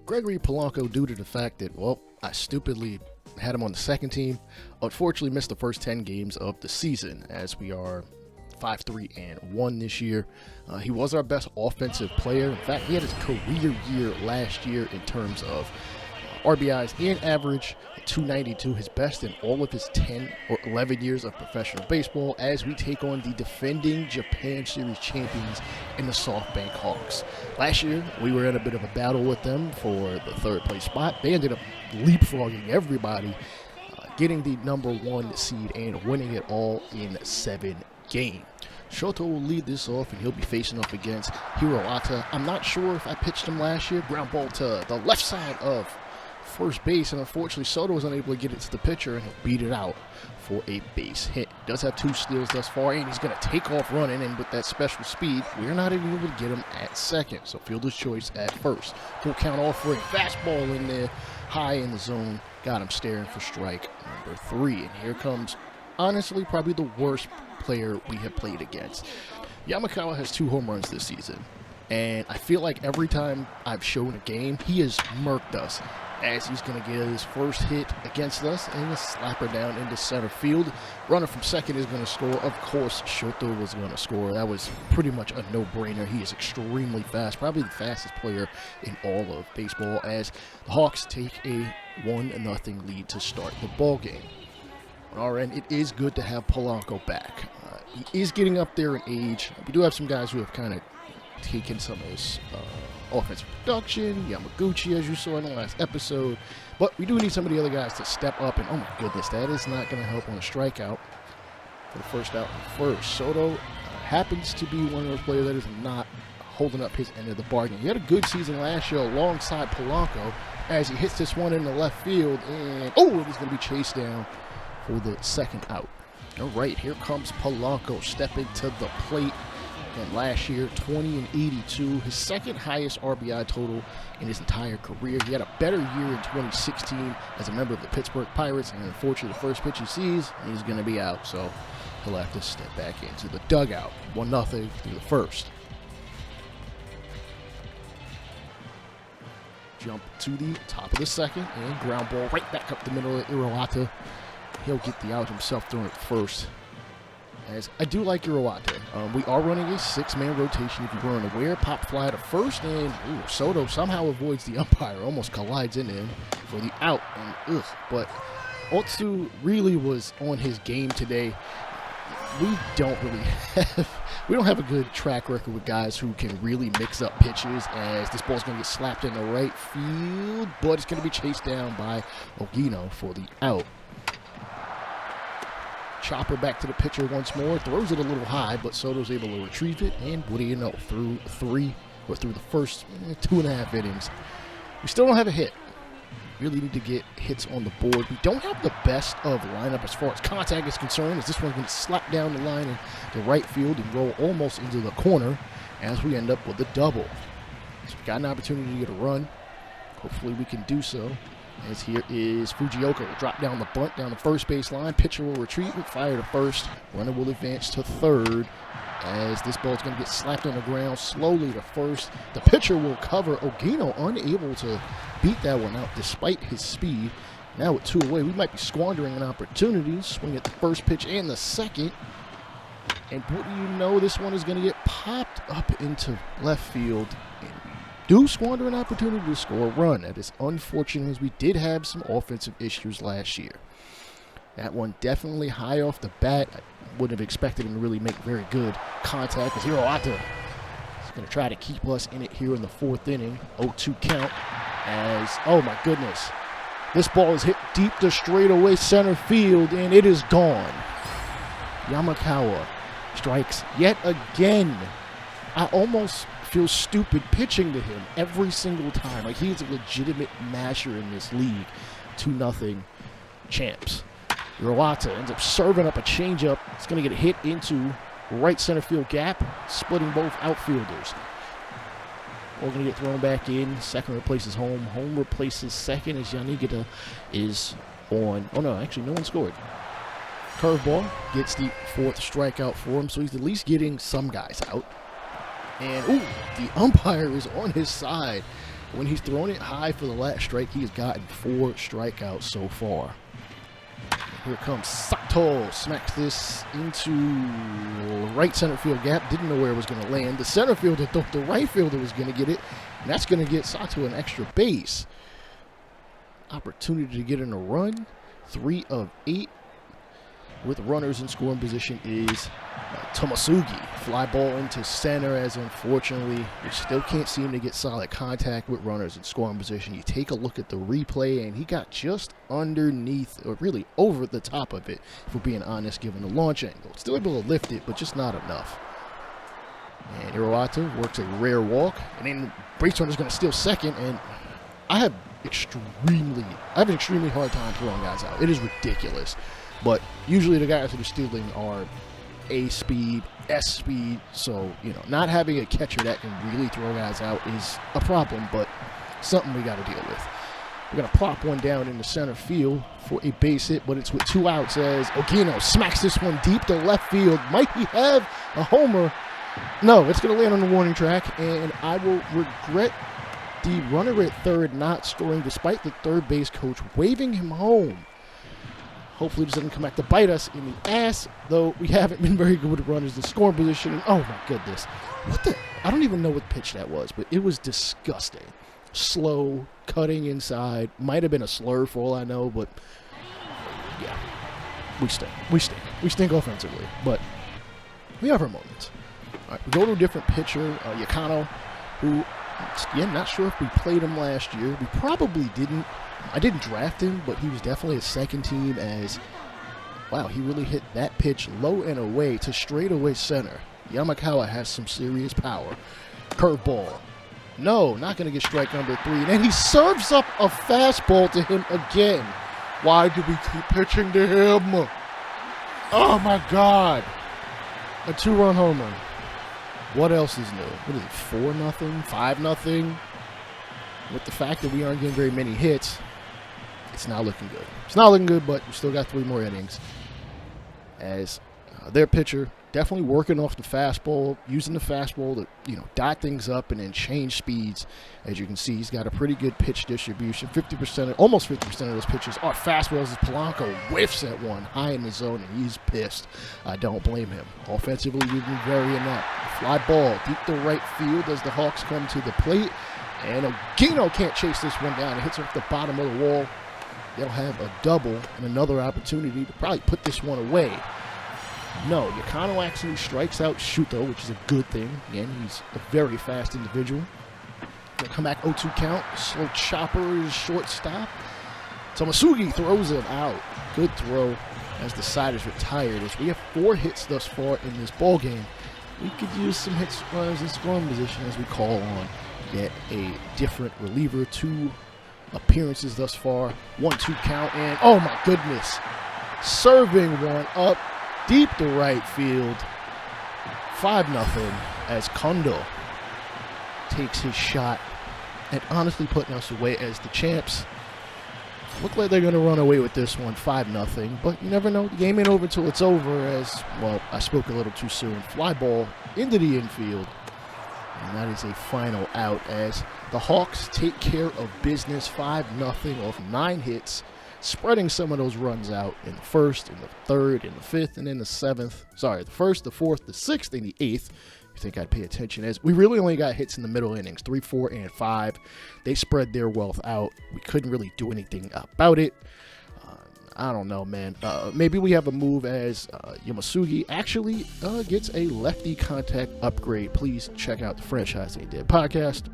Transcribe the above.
Gregory Polanco, due to the fact that, well, I stupidly had him on the second team, unfortunately missed the first 10 games of the season, as we are 5-3-1 this year. He was our best offensive player. In fact, he had his career year last year in terms of RBIs and average, 292, his best in all of his 10 or 11 years of professional baseball, as we take on the defending Japan Series champions in the SoftBank Hawks. Last year, we were in a bit of a battle with them for the third place spot. They ended up leapfrogging everybody, getting the #1 seed and winning it all in 7 games. Shoto will lead this off, and he'll be facing off against Hiroata. I'm not sure if I pitched him last year. Ground ball to the left side of first base, and unfortunately Soto was unable to get it to the pitcher, and he'll beat it out for a base hit. Does have 2 steals thus far, and he's going to take off running, and with that special speed, we're not even able to get him at second, so fielder's choice at first. Full count offering, fastball in there, high in the zone, got him staring for strike number 3, and here comes, honestly, probably the worst player we have played against. Yakyuu has 2 home runs this season, and I feel like every time I've shown a game, he has murked us, as he's going to get his first hit against us and a slapper down into center field. Runner from second is going to score. Of course, Shoto was going to score. That was pretty much a no-brainer. He is extremely fast, probably the fastest player in all of baseball, as the Hawks take a 1-0 lead to start the ball game. On our end, it is good to have Polanco back. He is getting up there in age. We do have some guys who have kind of taken some of his offensive production, Yamaguchi, as you saw in the last episode, but we do need some of the other guys to step up, and oh my goodness, that is not going to help on a strikeout for the first out first. Soto happens to be one of those players that is not holding up his end of the bargain. He had a good season last year alongside Polanco, as he hits this one in the left field, and oh, it is going to be chased down for the second out. All right, here comes Polanco stepping to the plate. And last year, 20-82, his second highest RBI total in his entire career. He had a better year in 2016 as a member of the Pittsburgh Pirates, and unfortunately, the first pitch he sees, he's going to be out. So he'll have to step back into the dugout. 1-0 through the first. Jump to the top of the second, and ground ball right back up the middle of Hiroata. He'll get the out himself throwing it first. As I do like Hiroata. We are running a 6-man rotation, if you weren't aware. Pop fly to first, and Soto somehow avoids the umpire, almost collides in him for the out. And but Otsu really was on his game today. We don't have a good track record with guys who can really mix up pitches, as this ball's going to get slapped in the right field, but it's going to be chased down by Ogino for the out. Chopper back to the pitcher once more, throws it a little high, but Soto's able to retrieve it, and what do you know, through the first 2.5 innings, we still don't have a hit. Really need to get hits on the board. We don't have the best of lineup as far as contact is concerned, as this one's going to slap down the line in the right field and roll almost into the corner, as we end up with a double. So we've got an opportunity to get a run. Hopefully we can do so. As here is Fujioka, will drop down the bunt down the first base line. Pitcher will retreat and fire to first. Runner will advance to third, as this ball is going to get slapped on the ground slowly to first. The pitcher will cover. Ogino unable to beat that one out despite his speed. Now with 2 away, we might be squandering an opportunity. Swing at the first pitch and the second. And what do you know, this one is going to get popped up into left field. And do squander an opportunity to score a run. That is unfortunate, as we did have some offensive issues last year. That one definitely high off the bat. I wouldn't have expected him to really make very good contact, as Hiroata is going to try to keep us in it here in the 4th inning. 0-2 count, as, oh my goodness, this ball is hit deep to straightaway center field, and it is gone. Yakyuu strikes yet again. I almost feel stupid pitching to him every single time. Like, he's a legitimate masher in this league. 2-0 champs. Hiroata ends up serving up a changeup. It's going to get hit into right center field gap, splitting both outfielders. We're going to get thrown back in. Second replaces home. Home replaces second, as Yanigita is on. Oh, no, actually, no one scored. Curveball gets the 4th strikeout for him, so he's at least getting some guys out. And, ooh, the umpire is on his side. When he's thrown it high for the last strike, he has gotten 4 strikeouts so far. Here comes Sato. Smacks this into right center field gap. Didn't know where it was going to land. The center fielder thought the right fielder was going to get it. And that's going to get Sato an extra base. Opportunity to get in a run. 3 of 8 with runners in scoring position is Tomasugi. Fly ball into center, as unfortunately we still can't seem to get solid contact with runners in scoring position. You take a look at the replay and he got just underneath, or really over the top of it, if we're being honest, given the launch angle. Still able to lift it, but just not enough. And Iroata works a rare walk, and then base runner's going to steal second, and I have an extremely hard time throwing guys out. It is ridiculous. But usually the guys that are stealing are A speed, S speed, so, not having a catcher that can really throw guys out is a problem, but something we got to deal with. We're going to plop one down in the center field for a base hit, but it's with 2 outs as Ogino smacks this one deep to left field. Might he have a homer? No, it's going to land on the warning track, and I will regret the runner at third not scoring despite the third base coach waving him home. Hopefully this doesn't come back to bite us in the ass, though we haven't been very good with runners in scoring position. And oh my goodness. I don't even know what pitch that was, but it was disgusting. Slow, cutting inside. Might have been a slur for all I know, but yeah, we stink. We stink offensively, but we have our moments. All right, we go to a different pitcher, Yakyuu, who, again, not sure if we played him last year. We probably didn't. I didn't draft him, but he was definitely a second team as, wow, he really hit that pitch low and away to straightaway center. Yamakawa has some serious power. Curveball. No, not going to get strike number 3. And then he serves up a fastball to him again. Why do we keep pitching to him? Oh, my God. A 2-run homer. What else is new? What is it, 4-0, 5-0? With the fact that we aren't getting very many hits, it's not looking good. It's not looking good, but we still got 3 more innings. As their pitcher definitely working off the fastball, using the fastball to dot things up and then change speeds. As you can see, he's got a pretty good pitch distribution. 50%, almost 50% of those pitches are fastballs. As Polanco whiffs at one high in the zone, and he's pissed. I don't blame him. Offensively, we've been very inept. Fly ball deep to right field as the Hawks come to the plate. And Ogino can't chase this one down. It hits off the bottom of the wall. They'll have a double and another opportunity to probably put this one away. No, Yakyuu actually strikes out Shuto, which is a good thing. Again, he's a very fast individual. They come back 0-2 count. Slow chopper is shortstop. Tomasugi throws it out. Good throw as the side is retired. As we have 4 hits thus far in this ball game, we could use some hits, runners in scoring position as we call on yet a different reliever. 2 appearances thus far. 1-2 count, and oh my goodness, serving one up deep to right field. 5-0 as Kondo takes his shot and honestly putting us away as the champs. Look like they're going to run away with this one, 5-0. But you never know. The game ain't over until it's over as, well, I spoke a little too soon. Fly ball into the infield. And that is a final out as the Hawks take care of business. 5-0 off 9 hits, spreading some of those runs out in the first, in the third, in the fifth, and in the seventh. Sorry, the first, the fourth, the sixth, and the eighth. You think I'd pay attention as we really only got hits in the middle innings, 3, 4, and 5. They spread their wealth out. We couldn't really do anything about it. I don't know, man. Maybe we have a move as Yamasugi actually gets a lefty contact upgrade. Please check out the Franchise Ain't Dead podcast.